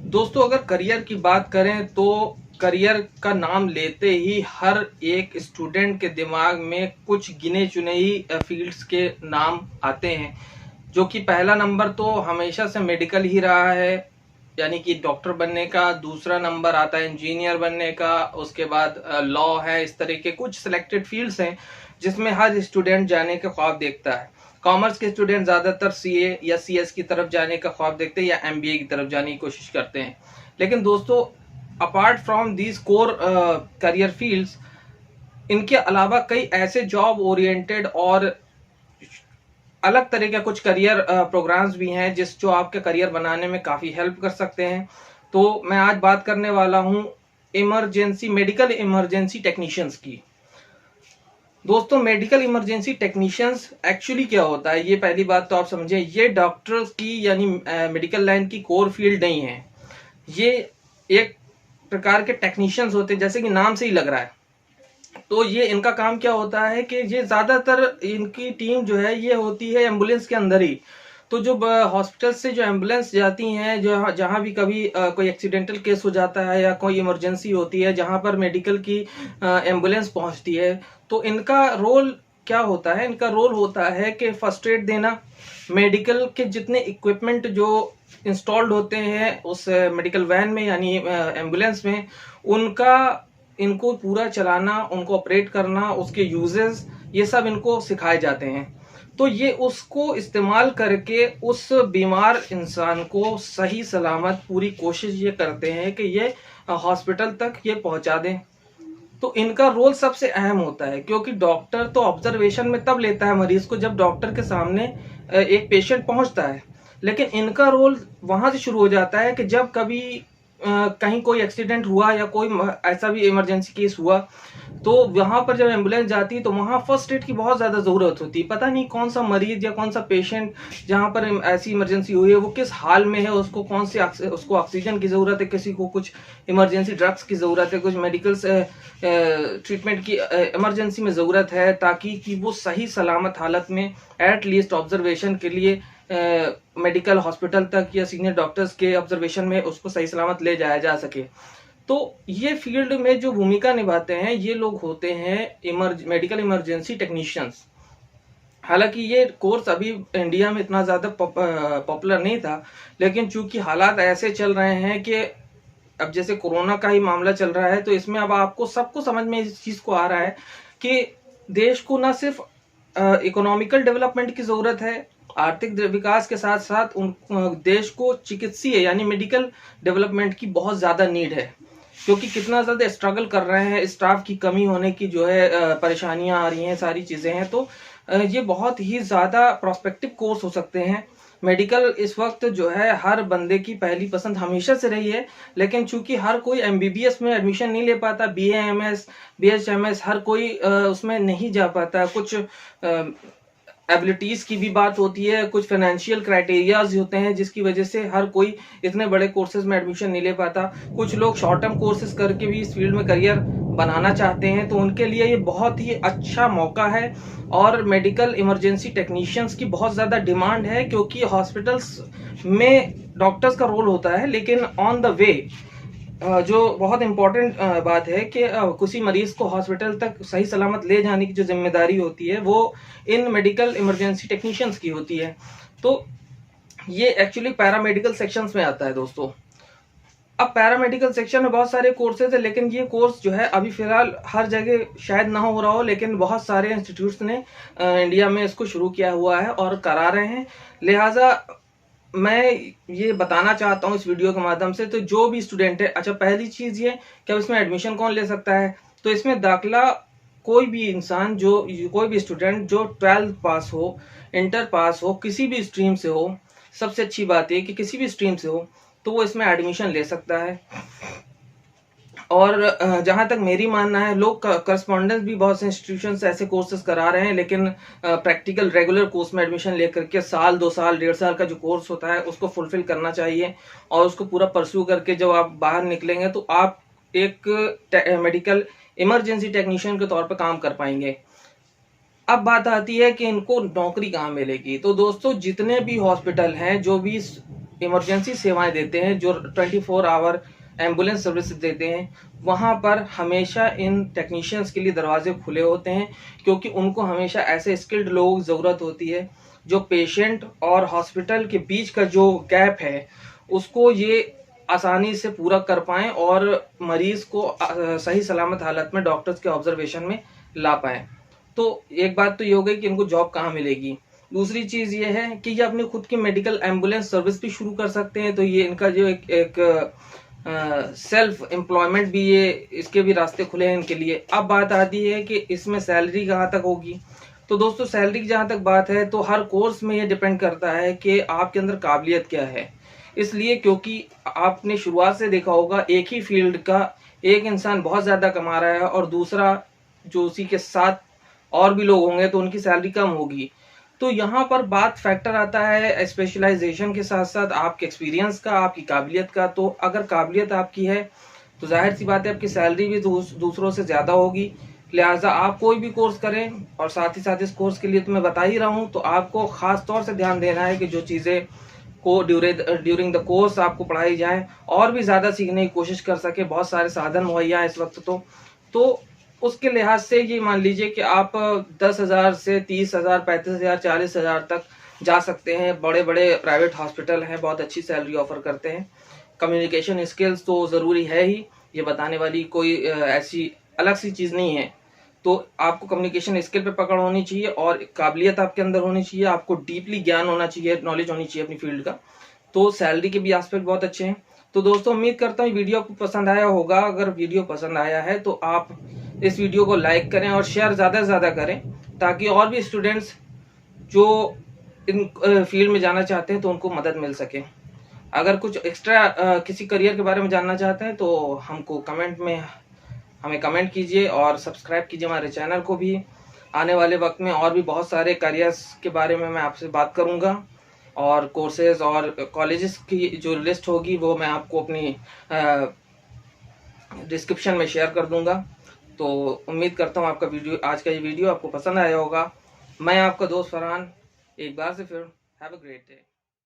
दोस्तों अगर करियर की बात करें तो करियर का नाम लेते ही हर एक स्टूडेंट के दिमाग में कुछ गिने चुने ही फील्ड्स के नाम आते हैं। जो कि पहला नंबर तो हमेशा से मेडिकल ही रहा है, यानी कि डॉक्टर बनने का। दूसरा नंबर आता है इंजीनियर बनने का, उसके बाद लॉ है। इस तरह के कुछ सिलेक्टेड फील्ड्स हैं जिसमें हर स्टूडेंट जाने का ख्वाब देखता है। कॉमर्स के स्टूडेंट ज्यादातर सीए या सीएस की तरफ जाने का ख्वाब देखते हैं या एमबीए की तरफ जाने की कोशिश करते हैं। लेकिन दोस्तों apart from these core career fields, इनके अलावा कई ऐसे जॉब ओरिएंटेड और अलग तरह के कुछ करियर प्रोग्राम्स भी हैं जो आपके करियर बनाने में काफी हेल्प कर सकते हैं। तो मैं आज बात करने वाला हूं मेडिकल इमरजेंसी टेक्नीशियंस की। दोस्तों मेडिकल इमरजेंसी टेक्नीशियंस एक्चुअली क्या होता है, ये पहली बात तो आप समझें। ये डॉक्टर्स की यानी मेडिकल लाइन की कोर फील्ड नहीं है। ये एक प्रकार के टेक्नीशियंस होते हैं, जैसे कि नाम से ही लग रहा है। तो ये इनका काम क्या होता है कि ये ज्यादातर इनकी टीम जो है ये होती है एम्बुलेंस के अंदर ही। तो जो हॉस्पिटल से जो एम्बुलेंस जाती हैं, जो जहां भी कभी कोई एक्सीडेंटल केस हो जाता है या कोई इमरजेंसी होती है जहां पर मेडिकल की एम्बुलेंस पहुंचती है, तो इनका रोल क्या होता है? इनका रोल होता है कि फर्स्ट एड देना, मेडिकल के जितने इक्विपमेंट जो इंस्टॉल्ड होते हैं उस मेडिकल वैन में यानी एम्बुलेंस में, उनका इनको पूरा चलाना, उनको ऑपरेट करना, उसके यूजेस, ये सब इनको सिखाए जाते हैं। तो ये उसको इस्तेमाल करके उस बीमार इंसान को सही सलामत पूरी कोशिश ये करते हैं कि ये हॉस्पिटल तक ये पहुंचा दें। तो इनका रोल सबसे अहम होता है, क्योंकि डॉक्टर तो ऑब्जर्वेशन में तब लेता है मरीज को जब डॉक्टर के सामने एक पेशेंट पहुंचता है। लेकिन इनका रोल वहां से शुरू हो जाता है कि जब कभी कहीं कोई एक्सीडेंट हुआ या कोई ऐसा भी इमरजेंसी केस हुआ, तो वहां पर जब एम्बुलेंस जाती है तो वहां फर्स्ट एड की बहुत ज्यादा जरूरत होती है। पता नहीं कौन सा मरीज या कौन सा पेशेंट जहां पर ऐसी इमरजेंसी हुई है वो किस हाल में है, उसको कौन से उसको ऑक्सीजन की जरूरत है, किसी को कुछ इमरजेंसी ड्रग्स की जरूरत है, कुछ मेडिकल ट्रीटमेंट की इमरजेंसी में जरूरत है, ताकि कि वो सही सलामत हालत में एट लीस्ट ऑब्जर्वेशन के लिए मेडिकल हॉस्पिटल तक या सीनियर डॉक्टर्स के ऑब्जर्वेशन में उसको सही सलामत ले जाया जा सके। तो ये फील्ड में जो भूमिका निभाते हैं ये लोग होते हैं मेडिकल इमरजेंसी टेक्नीशियंस। हालांकि ये कोर्स अभी इंडिया में इतना ज्यादा पॉपुलर नहीं था, लेकिन चूंकि हालात ऐसे चल रहे हैं कि अब जैसे कोरोना का ही मामला चल रहा है, तो इसमें अब आपको सबको समझ में इस चीज को आ रहा है कि देश को ना सिर्फ इकोनॉमिकल डेवलपमेंट की जरूरत है, आर्थिक विकास के साथ साथ उन देश को चिकित्सीय यानी मेडिकल डेवलपमेंट की बहुत ज्यादा नीड है। क्योंकि कितना ज्यादा स्ट्रगल कर रहे हैं, स्टाफ की कमी होने की जो है परेशानियां आ रही हैं, सारी चीजें हैं। तो ये बहुत ही ज्यादा प्रोस्पेक्टिव कोर्स हो सकते हैं। मेडिकल इस वक्त जो है हर बंदे की पहली पसंद हमेशा से रही है, लेकिन चूंकि हर कोई एमबीबीएस में एडमिशन नहीं ले पाता, बीएएमएस बीएचएमएस हर कोई उसमें नहीं जा पाता। कुछ एबिलिटीज की भी बात होती है, कुछ फाइनेंशियल क्राइटेरियाज होते हैं जिसकी वजह से हर कोई इतने बड़े कोर्सेज में एडमिशन नहीं ले पाता। कुछ लोग शॉर्ट टर्म कोर्सेज करके भी इस फील्ड में करियर बनाना चाहते हैं, तो उनके लिए ये बहुत ही अच्छा मौका है। और मेडिकल इमरजेंसी टेक्नीशियंस की बहुत ज्यादा डिमांड है, क्योंकि हॉस्पिटल्स में डॉक्टर्स का रोल होता है, लेकिन ऑन द वे जो बहुत इंपॉर्टेंट बात है कि किसी मरीज को हॉस्पिटल तक सही सलामत ले जाने की जो जिम्मेदारी होती है वो इन मेडिकल इमरजेंसी टेक्नीशियंस की होती है। तो ये एक्चुअली पैरामेडिकल सेक्शंस में आता है दोस्तों। अब पैरामेडिकल सेक्शन में बहुत सारे कोर्सेज है, लेकिन ये कोर्स जो है अभी फिलहाल हर जगह शायद ना हो रहा हो, लेकिन बहुत सारे इंस्टीट्यूट्स ने इंडिया में इसको शुरू किया हुआ है और करा रहे हैं। लिहाजा मैं ये बताना चाहता हूँ इस वीडियो के माध्यम से, तो जो भी स्टूडेंट है, अच्छा पहली चीज ये कि अब इसमें एडमिशन कौन ले सकता है? तो इसमें दाखिला कोई भी इंसान, जो कोई भी स्टूडेंट जो 12th पास हो, इंटर पास हो, किसी भी स्ट्रीम से हो, सबसे अच्छी बात है कि किसी भी स्ट्रीम से हो, तो वो इसमें एडमिशन ले सकता है। और जहां तक मेरी मानना है, लोग करस्पॉन्डेंस भी बहुत से इंस्टीट्यूशन ऐसे कोर्सेज करा रहे हैं, लेकिन प्रैक्टिकल रेगुलर कोर्स में एडमिशन लेकर के साल 2 साल 1.5 साल का जो कोर्स होता है उसको फुलफिल करना चाहिए, और उसको पूरा परस्यू करके जब आप बाहर निकलेंगे तो आप एक मेडिकल इमरजेंसी टेक्नीशियन के तौर पर काम कर पाएंगे। अब बात आती है कि इनको नौकरी कहाँ मिलेगी। तो दोस्तों जितने भी हॉस्पिटल हैं, जो भी इमरजेंसी सेवाएं देते हैं, जो 24 आवर एम्बुलेंस सर्विस देते हैं, वहाँ पर हमेशा इन टेक्नीशियंस के लिए दरवाजे खुले होते हैं, क्योंकि उनको हमेशा ऐसे स्किल्ड लोगों की ज़रूरत होती है जो पेशेंट और हॉस्पिटल के बीच का जो गैप है उसको ये आसानी से पूरा कर पाएं और मरीज को सही सलामत हालत में डॉक्टर्स के ऑब्जर्वेशन में ला पाएं। तो एक बात तो ये हो गई कि इनको जॉब कहाँ मिलेगी। दूसरी चीज़ ये है कि ये अपनी खुद की मेडिकल एम्बुलेंस सर्विस भी शुरू कर सकते हैं, तो ये इनका जो एक सेल्फ एम्प्लॉयमेंट भी, ये इसके भी रास्ते खुले हैं इनके लिए। अब बात आती है कि इसमें सैलरी कहाँ तक होगी। तो दोस्तों, सैलरी की जहाँ तक बात है तो हर कोर्स में ये डिपेंड करता है कि आपके अंदर काबिलियत क्या है। इसलिए क्योंकि आपने शुरुआत से देखा होगा एक ही फील्ड का एक इंसान बहुत ज़्यादा कमा रहा है और दूसरा जो उसी के साथ और भी लोग होंगे तो उनकी सैलरी कम होगी। तो यहाँ पर बात फैक्टर आता है स्पेशलाइजेशन के साथ साथ आपके एक्सपीरियंस का, आपकी काबिलियत का। तो अगर काबिलियत आपकी है तो जाहिर सी बात है आपकी सैलरी भी दूसरों से ज़्यादा होगी। लिहाजा आप कोई भी कोर्स करें, और साथ ही साथ इस कोर्स के लिए तो मैं बता ही रहा हूँ, तो आपको ख़ास तौर से ध्यान देना है कि जो चीज़ें को ड्यूरिंग द कोर्स आपको पढ़ाई जाए और भी ज़्यादा सीखने की कोशिश कर सके। बहुत सारे साधन मुहैया हैं इस वक्त तो उसके लिहाज से ये मान लीजिए कि आप 10,000 से 30,000, 35,000, 40,000 तक जा सकते हैं। बड़े बड़े प्राइवेट हॉस्पिटल हैं, बहुत अच्छी सैलरी ऑफर करते हैं। कम्युनिकेशन स्किल्स तो ज़रूरी है ही, ये बताने वाली कोई ऐसी अलग सी चीज़ नहीं है। तो आपको कम्युनिकेशन स्किल पे पकड़ होनी चाहिए और काबिलियत आपके अंदर होनी चाहिए, आपको डीपली ज्ञान होना चाहिए, नॉलेज होनी चाहिए अपनी फील्ड का। तो सैलरी के भी एस्पेक्ट बहुत अच्छे हैं। तो दोस्तों, उम्मीद करता हूँ वीडियो आपको पसंद आया होगा। अगर वीडियो पसंद आया है तो आप इस वीडियो को लाइक करें और शेयर ज़्यादा से ज़्यादा करें, ताकि और भी स्टूडेंट्स जो इन फील्ड में जाना चाहते हैं तो उनको मदद मिल सके। अगर कुछ एक्स्ट्रा किसी करियर के बारे में जानना चाहते हैं तो हमको हमें कमेंट कीजिए और सब्सक्राइब कीजिए हमारे चैनल को भी। आने वाले वक्त में और भी बहुत सारे करियर्स के बारे में मैं आपसे बात करूंगा, और कोर्सेज और कॉलेजेस की जो लिस्ट होगी वो मैं आपको अपनी डिस्क्रिप्शन में शेयर कर दूंगा। तो उम्मीद करता हूँ आपका आज का ये वीडियो आपको पसंद आया होगा। मैं आपका दोस्त फरहान एक बार से फिर हैव अ ग्रेट डे।